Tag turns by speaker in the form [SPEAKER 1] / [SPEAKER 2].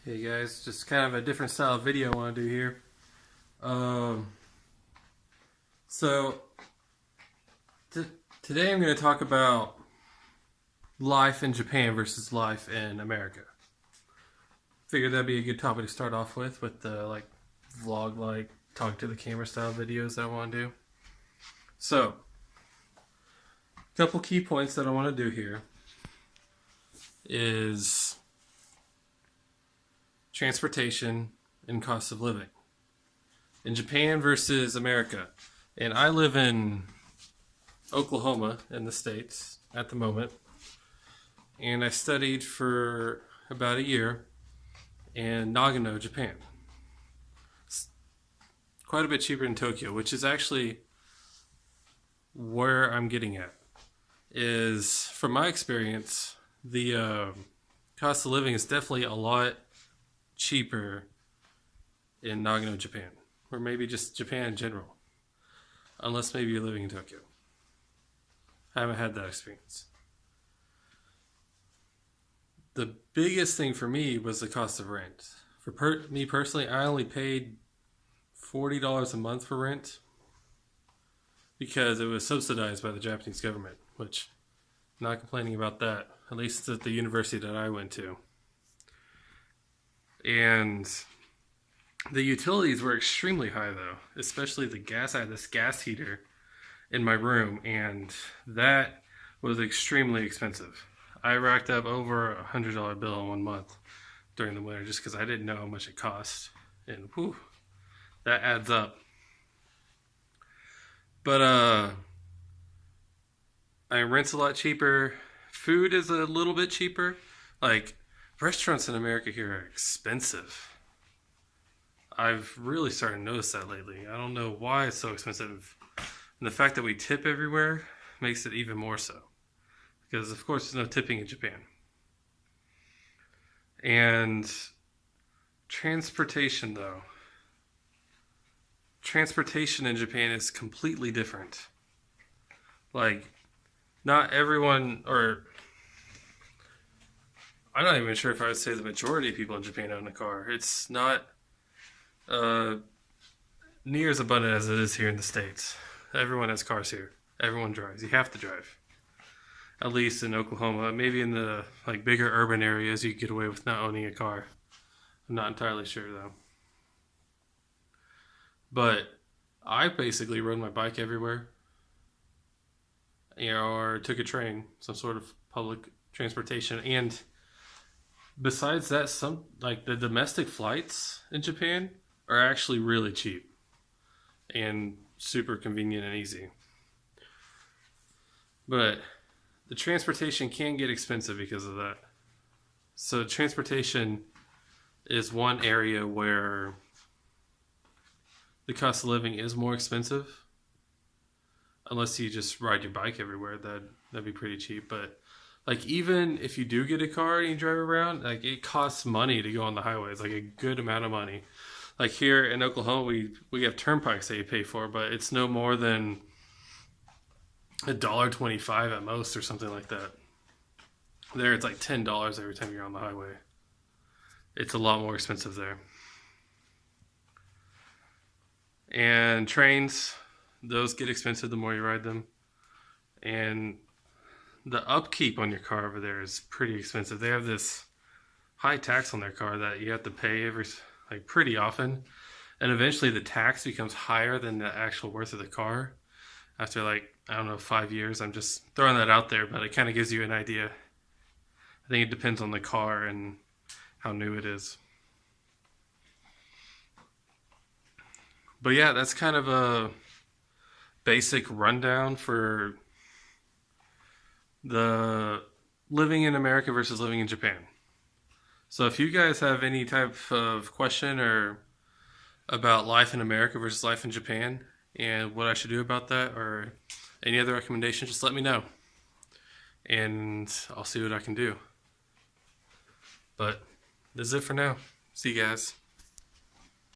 [SPEAKER 1] Hey guys, just kind of a different style of video I want to do here. Um, so today I'm going to talk about life in Japan versus life in America. Figured that'd be a good topic to start off with the vlog talk to the camera style videos that I want to do. So, a couple key points that I want to do here is transportation and cost of living in Japan versus America. And I live in Oklahoma in the States at the moment. And I studied for about a year in Nagano, Japan. It's quite a bit cheaper than Tokyo, which is actually where I'm getting at. Is from my experience, the cost of living is definitely a lot cheaper in Nagano, Japan, or maybe just Japan in general, unless maybe you're living in Tokyo. I haven't had that experience. The biggest thing for me was the cost of rent. For me personally, I only paid $40 a month for rent because it was subsidized by the Japanese government, which I'm not complaining about that, at least at the university that I went to. And the utilities were extremely high, though, especially the gas. I had this gas heater in my room, and that was extremely expensive. I racked up over $100 bill in 1 month during the winter just because I didn't know how much it cost. And whew, that adds up. But rent's a lot cheaper. Food is a little bit cheaper. Like, restaurants in America here are expensive. I've really started to notice that lately. I don't know why it's so expensive. And the fact that we tip everywhere makes it even more so. Because, of course, there's no tipping in Japan. And transportation, though. Transportation in Japan is completely different. Like, not everyone, or I'm not even sure if I would say the majority of people in Japan own a car. It's not near as abundant as it is here in the States. Everyone has cars here. Everyone drives. You have to drive. At least in Oklahoma. Maybe in the bigger urban areas you get away with not owning a car. I'm not entirely sure though. But I basically rode my bike everywhere. Or took a train, some sort of public transportation. And besides that, some the domestic flights in Japan are actually really cheap and super convenient and easy. But the transportation can get expensive because of that. So transportation is one area where the cost of living is more expensive. Unless you just ride your bike everywhere, that'd be pretty cheap. But even if you do get a car and you drive around, it costs money to go on the highway. It's a good amount of money. Here in Oklahoma, we have turnpikes that you pay for, but it's no more than $1.25 at most or something like that. There, it's $10 every time you're on the highway. It's a lot more expensive there. And trains, those get expensive the more you ride them. And the upkeep on your car over there is pretty expensive. They have this high tax on their car that you have to pay pretty often. And eventually the tax becomes higher than the actual worth of the car. After 5 years. I'm just throwing that out there, but it kind of gives you an idea. I think it depends on the car and how new it is. But yeah, that's kind of a basic rundown for the living in America versus living in Japan. So if you guys have any type of question or about life in America versus life in Japan and what I should do about that, or any other recommendations, just let me know. And I'll see what I can do. But this is it for now. See you guys.